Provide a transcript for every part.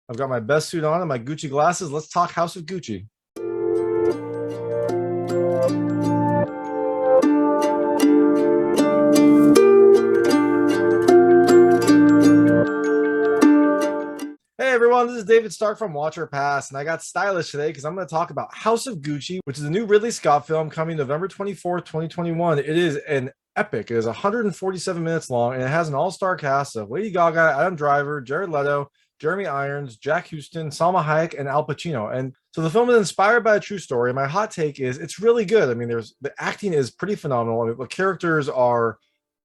I've got my best suit on and my Gucci glasses. Let's talk House of Gucci. Hey everyone, this is David Stark from Watcher Pass, and I got stylish today because I'm going to talk about House of Gucci, which is a new Ridley Scott film coming November 24th, 2021. It is an epic. It is 147 minutes long, and it has an all-star cast of Lady Gaga, Adam Driver, Jared Leto, Jeremy Irons, Jack Huston, Salma Hayek, and Al Pacino. And so the film is inspired by a true story. My hot take is it's really good. I mean, the acting is pretty phenomenal. I mean, the characters are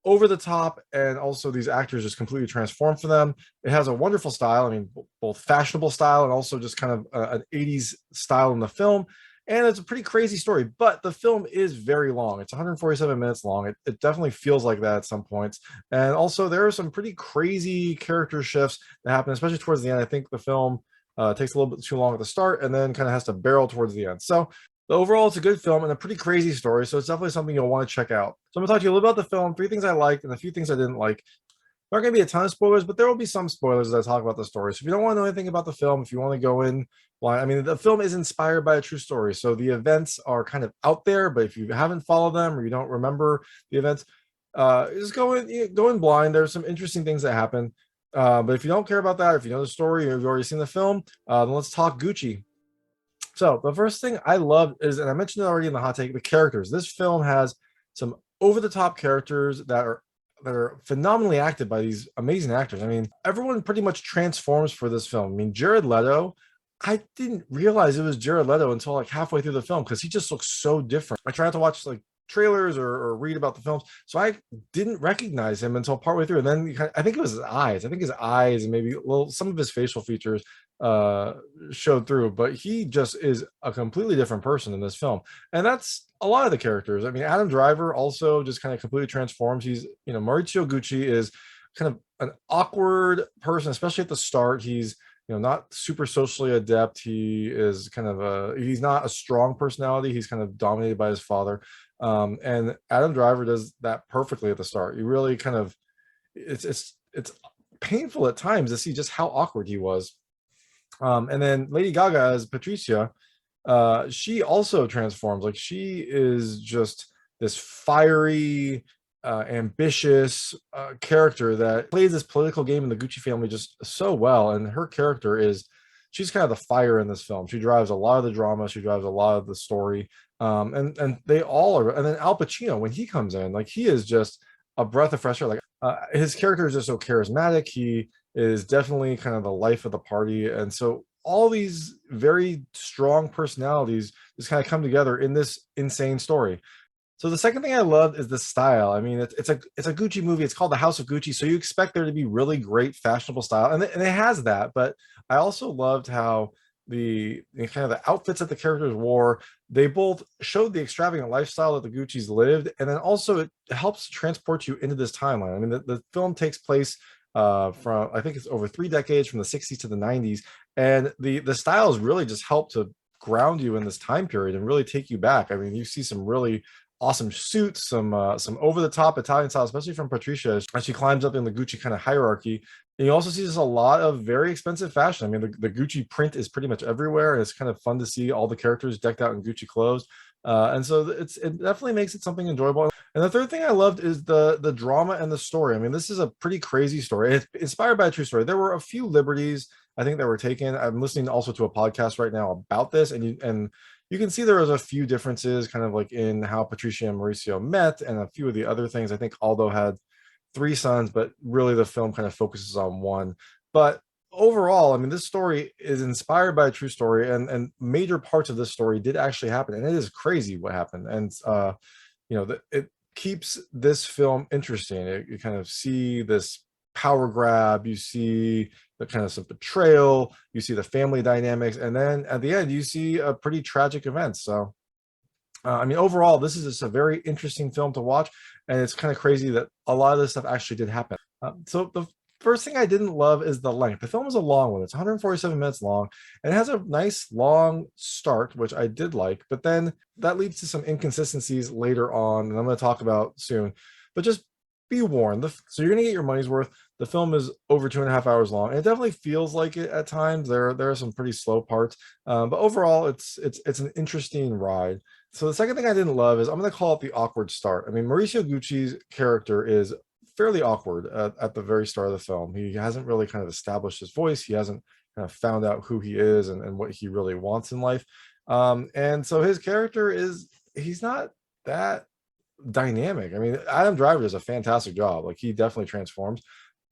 over the top, and also these actors just completely transform for them. It has a wonderful style. I mean, both fashionable style and also just kind of an 80s style in the film. And it's a pretty crazy story, but the film is very long. It's 147 minutes long. It definitely feels like that at some points. And also, there are some pretty crazy character shifts that happen, especially towards the end. I think the film takes a little bit too long at the start and then kind of has to barrel towards the end. So overall, it's a good film and a pretty crazy story, so it's definitely something you'll want to check out. So I'm going to talk to you a little about the film, three things I liked and a few things I didn't like. There aren't going to be a ton of spoilers, but there will be some spoilers as I talk about the story. So if you don't want to know anything about the film, if you want to go in blind, I mean, the film is inspired by a true story, so the events are kind of out there, but if you haven't followed them or you don't remember the events, just go in blind. There's some interesting things that happen. But if you don't care about that, if you know the story or you've already seen the film, then let's talk Gucci. So the first thing I love is, and I mentioned it already in the hot take, the characters. This film has some over-the-top characters that are phenomenally acted by these amazing actors. I mean, everyone pretty much transforms for this film. I mean, Jared Leto, I didn't realize it was Jared Leto until like halfway through the film because he just looks so different. I tried to watch like trailers or read about the films, so I didn't recognize him until partway through. And then I think it was his eyes. I think his eyes and maybe some of his facial features showed through, but he just is a completely different person in this film. And that's a lot of the characters. I mean, Adam Driver also just kind of completely transforms. He's, Mauricio Gucci is kind of an awkward person, especially at the start. He's not super socially adept. He is kind of he's not a strong personality. He's kind of dominated by his father. And Adam Driver does that perfectly at the start. You really kind of, it's painful at times to see just how awkward he was. And then Lady Gaga as Patricia, she also transforms. Like, she is just this fiery, ambitious character that plays this political game in the Gucci family just so well. And her character is, she's kind of the fire in this film. She drives a lot of the drama. She drives a lot of the story. And they all are. And then Al Pacino, when he comes in, like, he is just a breath of fresh air. Like, his character is just so charismatic. He is definitely kind of the life of the party. And so all these very strong personalities just kind of come together in this insane story. So the second thing I loved is the style. I mean, it's a Gucci movie. It's called The House of Gucci, so you expect there to be really great fashionable style, and it has that. But I also loved how the kind of the outfits that the characters wore, they both showed the extravagant lifestyle that the Gucci's lived, and then also it helps transport you into this timeline. I mean, the film takes place from, I think it's over 3 decades, from the 60s to the 90s, and the styles really just help to ground you in this time period and really take you back. I mean, you see some really awesome suits, some over the top Italian style, especially from Patricia as she climbs up in the Gucci kind of hierarchy. And you also see just a lot of very expensive fashion. I mean, the Gucci print is pretty much everywhere, and it's kind of fun to see all the characters decked out in Gucci clothes. And so it definitely makes it something enjoyable. And the third thing I loved is the drama and the story. I mean, this is a pretty crazy story. It's inspired by a true story. There were a few liberties I think that were taken. I'm listening also to a podcast right now about this, and you can see there was a few differences kind of like in how Patricia and Mauricio met and a few of the other things. I think Aldo had 3 sons, but really the film kind of focuses on one. But overall, I mean, this story is inspired by a true story, and major parts of this story did actually happen. And it is crazy what happened. And, it keeps this film interesting. You kind of see this power grab, you see the kind of some betrayal, you see the family dynamics, and then at the end you see a pretty tragic event. So I mean, overall, this is just a very interesting film to watch, and it's kind of crazy that a lot of this stuff actually did happen. So the first thing I didn't love is the length. The film is a long one. It's 147 minutes long, and it has a nice long start, which I did like, but then that leads to some inconsistencies later on, and I'm going to talk about soon. But just be warned. So you're going to get your money's worth. The film is over 2.5 hours long, and it definitely feels like it at times. There are some pretty slow parts, but overall, it's an interesting ride. So the second thing I didn't love is I'm going to call it the awkward start. I mean, Mauricio Gucci's character is fairly awkward at the very start of the film. He hasn't really kind of established his voice. He hasn't kind of found out who he is and what he really wants in life. And so his character he's not that dynamic. I mean, Adam Driver does a fantastic job. Like, he definitely transforms,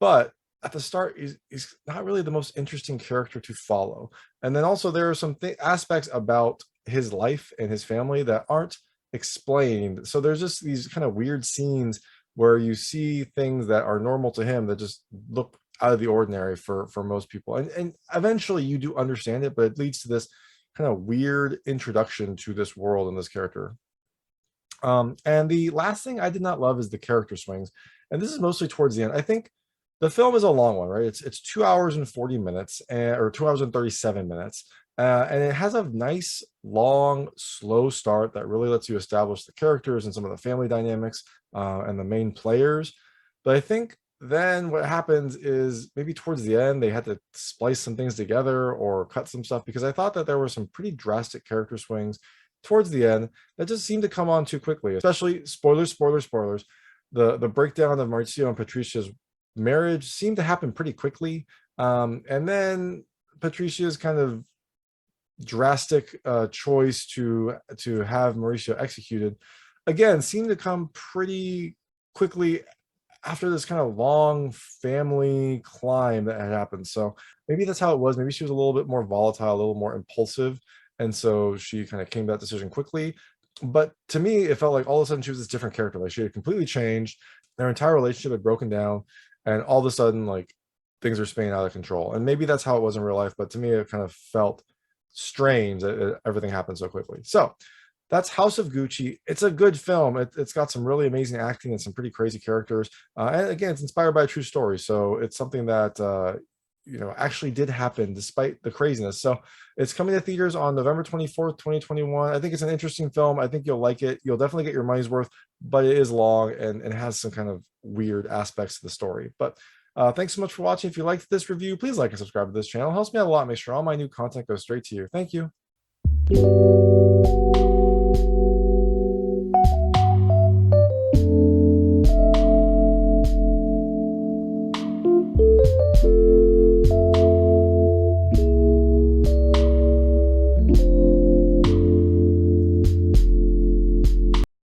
but at the start, he's not really the most interesting character to follow. And then also there are some aspects about his life and his family that aren't explained. So there's just these kind of weird scenes where you see things that are normal to him that just look out of the ordinary for most people. And eventually you do understand it, but it leads to this kind of weird introduction to this world and this character. And the last thing I did not love is the character swings. And this is mostly towards the end. I think the film is a long one, right? It's 2 hours and 40 minutes, or 2 hours and 37 minutes. And it has a nice, long, slow start that really lets you establish the characters and some of the family dynamics and the main players. But I think then what happens is maybe towards the end, they had to splice some things together or cut some stuff, because I thought that there were some pretty drastic character swings towards the end that just seemed to come on too quickly, especially spoilers. The breakdown of Mauricio and Patricia's marriage seemed to happen pretty quickly. And then Patricia's kind of drastic choice to have Mauricio executed again seemed to come pretty quickly after this kind of long family climb that had happened. So maybe that's how it was. Maybe she was a little bit more volatile, a little more impulsive, and so she kind of came to that decision quickly. But to me, it felt like all of a sudden she was this different character. Like, she had completely changed. Their entire relationship had broken down, and all of a sudden, like, things are spinning out of control. And maybe that's how it was in real life, but to me, it kind of felt strange that everything happened so quickly. So that's House of Gucci. It's a good film. It's got some really amazing acting and some pretty crazy characters. And again, it's inspired by a true story. So it's something that, actually did happen despite the craziness. So it's coming to theaters on November 24th, 2021. I think it's an interesting film. I think you'll like it. You'll definitely get your money's worth, but it is long and has some kind of weird aspects to the story. But thanks so much for watching. If you liked this review, please like and subscribe to this channel. It helps me out a lot. Make sure all my new content goes straight to you. Thank you.